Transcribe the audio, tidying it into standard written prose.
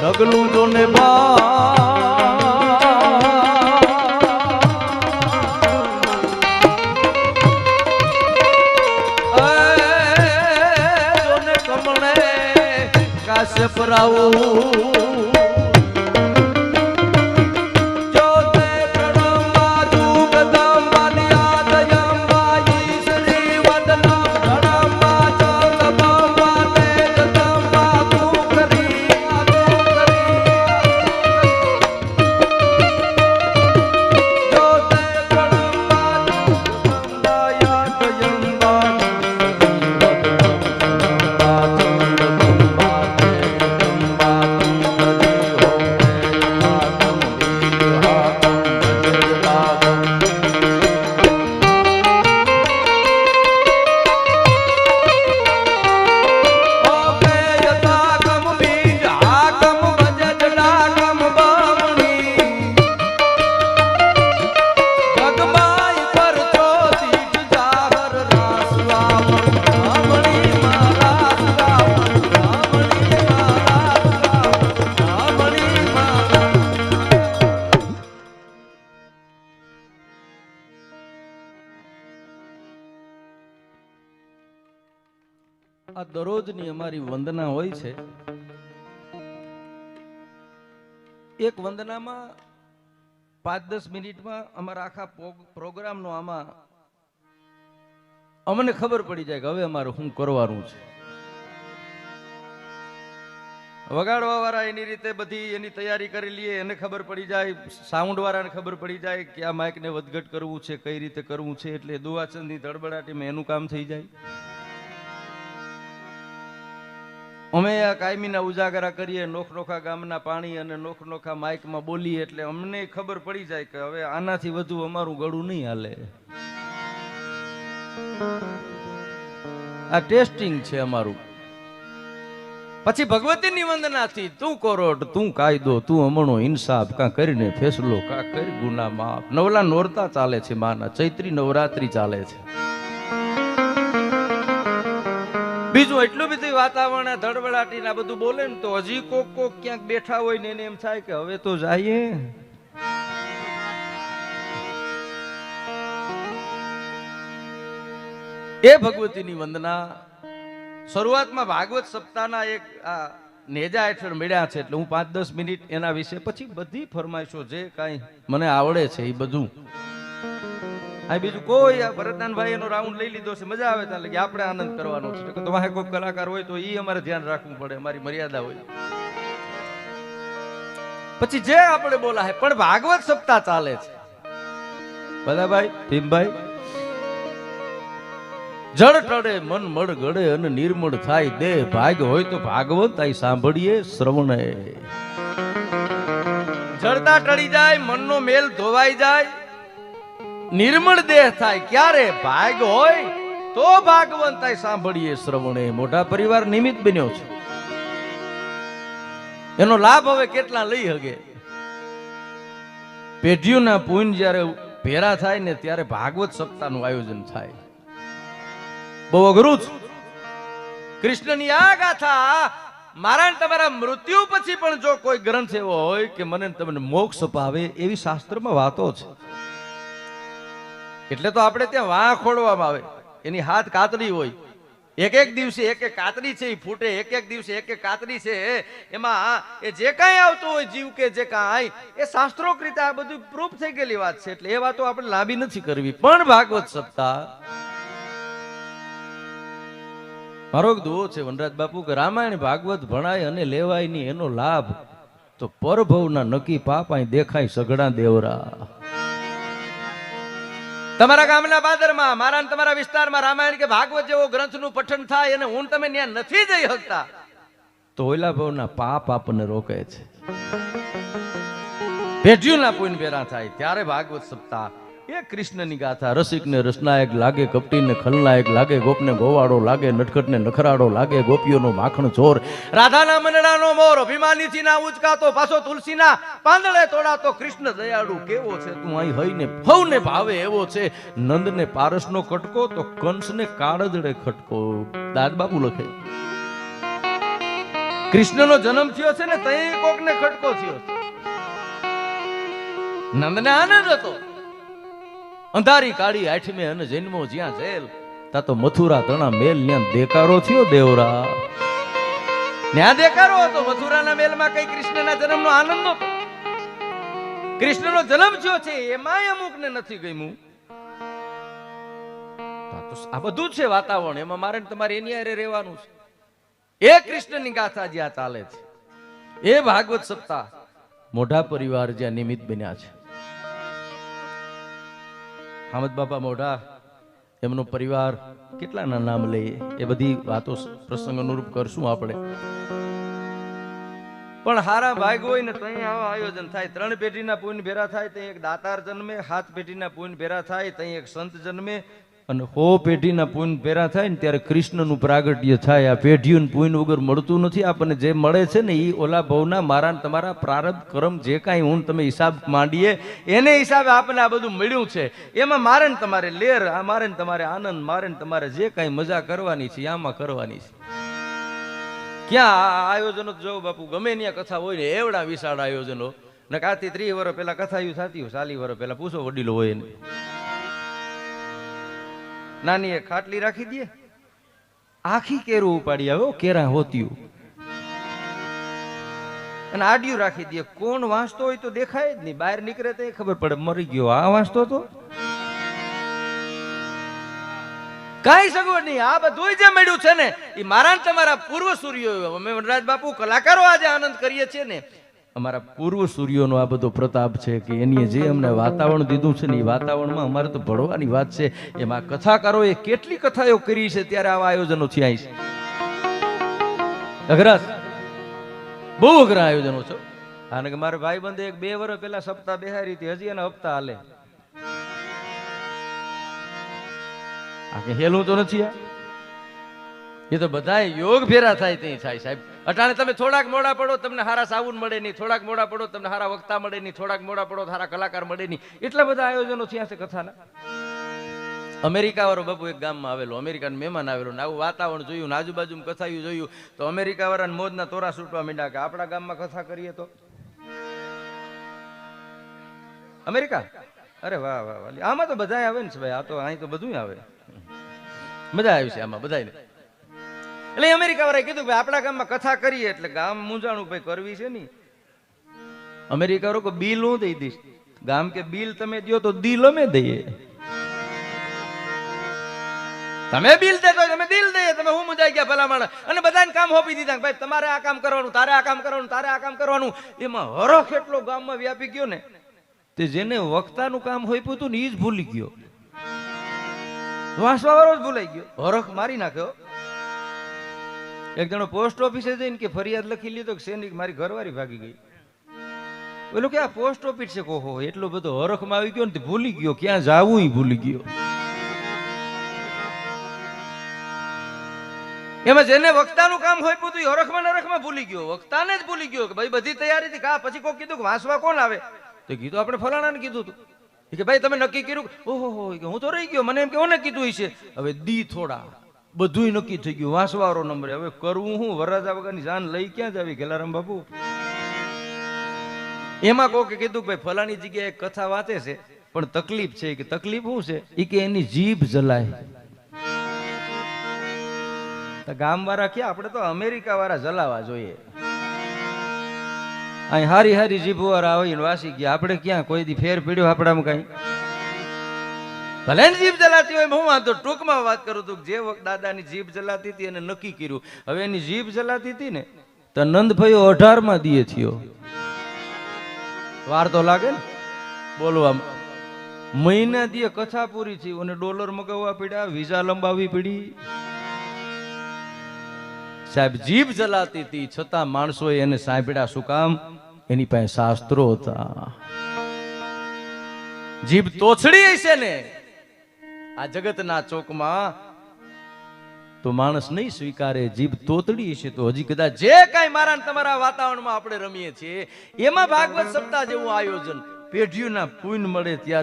ઢગલું જોને જોને કમળે કાશે સપરાવું આ દરરોજની અમારી વંદના હોય છે. એક વંદનામાં 5-10 મિનિટમાં અમારા આખા પ્રોગ્રામનો આમાં અમને ખબર પડી જાય કે હવે અમારે શું કરવાનું છે. વગાડવા વાળા એની રીતે બધી એની તૈયારી કરી લઈએ, એને ખબર પડી જાય, સાઉન્ડ વાળાને ખબર પડી જાય કે આ માઇકને વધઘટ કરવું છે, કઈ રીતે કરવું છે, એટલે દુવાચંદની ધડબડાટીમાં એનું કામ થઈ જાય. અમે આ કાયમીના ઉજાગરા કરીએ, નોખનોખા ગામના પાણી અને નોખનોખા માઇકમાં બોલીએ, એટલે અમને ખબર પડી જાય કે હવે આનાથી વધુ અમારું ગળું નહીં હાલે. આ ટેસ્ટિંગ છે અમારું. પછી ભગવતીની વંદનાથી તું કોરોટ, તું કાયદો, તું અમણો ઇન્સાફ, કાં કરીને ફેસલો, કાં કરી ગુના માફ. નવલા નોરતા ચાલે છે માના, ચૈત્રી નવરાત્રી ચાલે છે. બીજું એટલું બધું વાતાવરણ ધડબડાટી ના બધું બોલે ને તો હજી કોક ક્યાંક બેઠા હોય ને એને એમ થાય કે હવે તો જઈએ. એ ભગવતીની વંદના શરૂઆતમાં ભાગવત સપ્તાહના એક આ નેજા હેઠળ મળ્યા છે, એટલે હું 5-10 મિનિટ એના વિશે, પછી બધી ફરમાઈશો જે કાંઈ મને આવડે છે એ બધું. આ બીજું કોઈ આ ભરતનાનભાઈ એનો રાઉન્ડ લઈ લીધો છે, મજા આવે ત્યાં લગી આપણે આનંદ કરવાનો છે. તો વાહે કોઈ કલાકાર હોય તો એ અમારે ધ્યાન રાખવું પડે, અમારી મર્યાદા હોય. પછી જે આપણે બોલાય, પણ ભાગવત સપ્તાહ ચાલે છે. બધાભાઈ ભીમભાઈ, જળ ટળે મન મળ ગળે અને નિર્મળ થાય દેહ, ભાગ હોય તો ભાગવત આઈ સાંભળીએ શ્રવણે. જળતા ટળી જાય, મનનો મેલ ધોવાઈ જાય, નિર્મળ દેહ થાય, ક્યારે? ભાગ હોય તો ભાગવંત સાંભળીએ શ્રવણે. મોટા પરિવાર નિમિત્ત બન્યો છે, એનો લાભ હવે કેટલા લઈ શકે? પેઢીઓના પુણ્ય જ્યારે ભેરા થાય ને ત્યારે ભાગવત સપ્તાહનું આયોજન થાય. બહુ અઘરું છે. કૃષ્ણની આ ગાથા મારા તમારા મૃત્યુ પછી પણ જો કોઈ ગ્રંથ એવો હોય કે મને તમને મોક્ષ અપાવે, એવી શાસ્ત્રમાં વાતો છે. એટલે તો આપણે ત્યાં વાહ ખોડવામાં આવે, એની હાથ કાતરી હોય, એક દિવસે એક કાતરી છે એ ફૂટે, એક દિવસે એક કાતરી છે, એમાં એ જે કાંઈ આવતું હોય જીવ કે જે કાંઈ, એ શાસ્ત્રોક રીતે આ બધું પ્રૂફ થઈ ગયેલી વાત છે. એટલે એ વાતો આપણે લાંબી નથી કરવી. પણ ભાગવત સપ્તાહ મારો એક દુઓ છે વનરાજ બાપુ કે રામાયણ ભાગવત ભણાય અને લેવાય ની એનો લાભ તો પરભવના નકી પાપ અહીં દેખાય સઘળા દેવરા. તમારા ગામના બાદરમાં, મારા તમારા વિસ્તારમાં રામાયણ કે ભાગવત જેવો ગ્રંથનું પઠન થાય અને હું તમે ત્યાં નથી જઈ શકતા તો ઓલા ભવના પાપ આપણને રોકે છે. પેઢીઓના પુણ્ય ભેરા થાય ત્યારે ભાગવત સપ્તાહ. એ કૃષ્ણની ગાથા, રસિકને રસનાયક લાગે, કપટીને ખલનાયક લાગે, ગોપને ગોવાળો લાગે, નટખટને નખરાડો લાગે, ગોપીઓનો માખણ ચોર, રાધાના મનડાનો મોર, અભિમાનીથી ના ઉચકાતો, પાછો તુલસીના પાંદડે તોડાતો, કૃષ્ણ દયાળુ કેવો છે તું અહીં હઈને ભવને ભાવે એવો છે, નંદને પારસનો કટકો તો કંસને કાળજડે ખટકો. દાદ બાપુ લખે કૃષ્ણનો જન્મ થયો છે ને તઈ કોકને ખટકો થયો છે. નંદને આનંદ હતો, અંધારી કાળી આઠમે અને જન્મો જ્યાં જેલ, તા તો મથુરા તણા મેલ ન્યા દેકારો થયો દેવરા. ન્યા દેખાડો હતો મથુરાના મેલમાં કઈ કૃષ્ણના જન્મનો આનંદ નહોતો. કૃષ્ણનો જન્મ થયો છે એમાંય અમુકને નથી ગમ્યું. આ બધું છે વાતાવરણ, એમાં મારે તમારે એની હારે રહેવાનું છે. એ કૃષ્ણની ગાથા જ્યાં ચાલે છે, એ ભાગવત સપ્તાહ મોઢા પરિવાર જ્યાં નિમિત્ત બન્યા છે. હામદ બાપા મોઢા, એમનો પરિવાર, કેટલાના નામ લઈએ, એ બધી વાતો પ્રસંગ અનુરૂપ કરશું આપણે. પણ હારા ભાગ હોય ને તો અહીંયા આવા આયોજન થાય. 3 પેઢીના પુણ્ય ભેરા થાય તો એક દાતાર જન્મે, 7 પેઢીના પુણ્ય ભેરા થાય તો એક સંત જન્મે, અને 100 પેઢીના પુણ્ય ભેરા થાય ને ત્યારે કૃષ્ણનું પ્રાગટ્ય થાય. આ પેઢીઓનું પુણ્ય વગર મળતું નથી. આપણને જે મળે છે ને એ ઓલા ભવના મારા તમારા પ્રારબ્ધ કર્મ જે કાંઈ હું તમે હિસાબ માંડીએ એને હિસાબે આપણને આ બધું મળ્યું છે. એમાં મારે ને તમારે લેર, આ મારે ને તમારે આનંદ, મારે ને તમારે જે કાંઈ મજા કરવાની છે આમાં કરવાની છે. ક્યાં આયોજનો જો બાપુ ગમે ત્યાં કથા હોય ને એવડા વિશાળ આયોજનો, ને કાથી 30 વર્ષ પહેલા કથા થતી હોય, 40 વર્ષ પહેલા પૂછો વડીલો હોય ને. નાની એક ખાટલી રાખી દે, આખી કેરું ઉપાડી આવે, કેરા હોતીયું, અને આડિયું રાખી દે. કોણ વાંચતો હોય તો દેખાય જ નહીં, બહાર નીકળે તો ખબર પડે મરી ગયો આ વાંચતો તો. કઈ સગવડ નહીં. આ બધું જે મળ્યું છે ને એ મારા તમારા પૂર્વ સૂર્યો, અમે વનરાજ બાપુ કલાકારો આજે આનંદ કરીએ છીએ ને, અમારા પૂર્વ સૂર્યોનો આ બધો પ્રતાપ છે કે એની જે અમને વાતાવરણ દીધું છે ને એ વાતાવરણમાં અમારે તો ભળવાની વાત છે. એમાં કથાકારોએ કેટલી કથાઓ કરી છે ત્યારે આવા આયોજનો થયા છે. અઘરા, બહુ અઘરા આયોજનો છે. અને કે મારા ભાઈ બંધે 2 વર્ષ પહેલા સપ્તાહ બેહારી હતી, હજી એના હપ્તા હાલે. આ કે હેલું તો નથી. એ તો બધા યોગ ફેરા થાય તે થાય સાહેબ. અટાણે તમે થોડાક મોડા પડો તમને હારા સાબુન મળે નહીં, થોડાક મોડા પડો તમને હારા વક્તા મળે નહીં, થોડાક મોડા પડો હારા કલાકાર મળે નહીં. એટલા બધા આયોજનો થયા છે કથાના. અમેરિકા વાળો બાપુ એક ગામમાં આવેલો, અમેરિકાનો મહેમાન આવેલો, ને આવું વાતાવરણ જોયું ને આજુબાજુ કથાયું જોયું તો અમેરિકા વાળાને મોજના તોરા છૂટવા માંડ્યા કે આપણા ગામમાં કથા કરીએ તો. અમેરિકા, અરે વાહ વાહ વાહ, આમાં તો બધા આવે ને ભાઈ, આ તો અહીં તો બધું આવે, મજા આવી છે આમાં બધાને. એટલે અમેરિકા વાળાએ કીધું ભાઈ આપણા ગામમાં કથા કરીએ, એટલે ગામ મૂંઝાણું ભાઈ કરવી છે ને. અમેરિકા વાળો બિલ હું દઈ દઈશ, ગામ કે બિલ તમે દો તો દિલ અમે દઈએ. તમે બિલ દે તો તમે દિલ દઈએ, તમે હું મુંજાઈ ગયા ભલા માણસ. અને બધાને કામ હોપી દીધા ભાઈ તમારે આ કામ કરવાનું, તારે આ કામ કરવાનું, તારે આ કામ કરવાનું. એમાં હરખ એટલો ગામમાં વ્યાપી ગયો ને, તે જેને વક્તાનું કામ હોપ્યું હતું ને એ જ ભૂલી ગયો, વાંસવા વાળો જ ભૂલાઈ ગયો, હરખ મારી નાખ્યો. એક જણો પોસ્ટ ઓફિસે જઈને કે ફરિયાદ લખી લીધો કે સૈનિક મારી ઘરવાળી ભાગી ગઈ. પેલું કે આ પોસ્ટ ઓફિસ છે, કોહો એટલો બધો હરખમાં આવી ગયો ને ભૂલી ગયો ક્યાં જાવું ભૂલી ગયો. એમાં જેને વક્તાનું કામ હોય બધું હરખમાં નરખમાં ભૂલી ગયો, વક્તાને જ ભૂલી ગયો કે ભાઈ બધી તૈયારી હતી. કા પછી કોઈ કીધું કે વાંસવા કોણ આવે, તો કીધું આપણે ફલાણાને કીધું હતું કે ભાઈ તમે નક્કી કર્યું. ઓહો હું તો રહી ગયો, મને એમ કે કોને કીધું છે. હવે દી થોડા બધું નક્કી થઈ ગયું, વાંસવાળો નંબર. હવે કરવું હું, વરરાજા વગરની જાન લઈ ક્યાં જાવી ગેલારામ બાપુ. એમાં કોકે કીધું કે ભાઈ ફલાણી જગ્યાએ કથા વાંચે છે પણ તકલીફ છે. કે તકલીફ શું છે, એ કે એની જીભ જલાય. ગામ વાળા ક્યાં, આપણે તો અમેરિકા વાળા જલાવા જોઈએ. અહીં હારી હારી જીભ વાળા આવીને વાસી ગયા, આપણે ક્યાં કોઈ દી ફેર પીડ્યો આપણામાં કઈ. ભલે જીભ જલાતી હોય હું વાંધો. ટૂંકમાં વાત કરું છું, જે વખત દાદાની જીભ જલાતી હતી એને નક્કી કર્યું હવે એની જીભ જલાતી હતી ને તો નંદભાઈ 18માં દીએ થયો. વાર તો લાગે ને બોલવા. મહિના દીએ કથા પૂરી થઈ અને ડોલર મગાવવા પડ્યા, વિઝા લંબાવવી પડી. સાહેબ જીભ જલાતી હતી છતાં માણસોએ એને સાંભળ્યા. શું કામ? એની પાસે શાસ્ત્રો હતા. જીભ તોછડી હશે ને આ જગતના ચોકમાં તો માણસ નહીં સ્વીકારે. જીભ તોતડી હશે તો હજી કદાચ જે કાંઈ મારા તમારા વાતાવરણમાં આપણે રમીએ છીએ એમાં ભાગવત સપ્તાહ જેવું આયોજન પેઢીઓના પુણ્ય મળે ત્યારે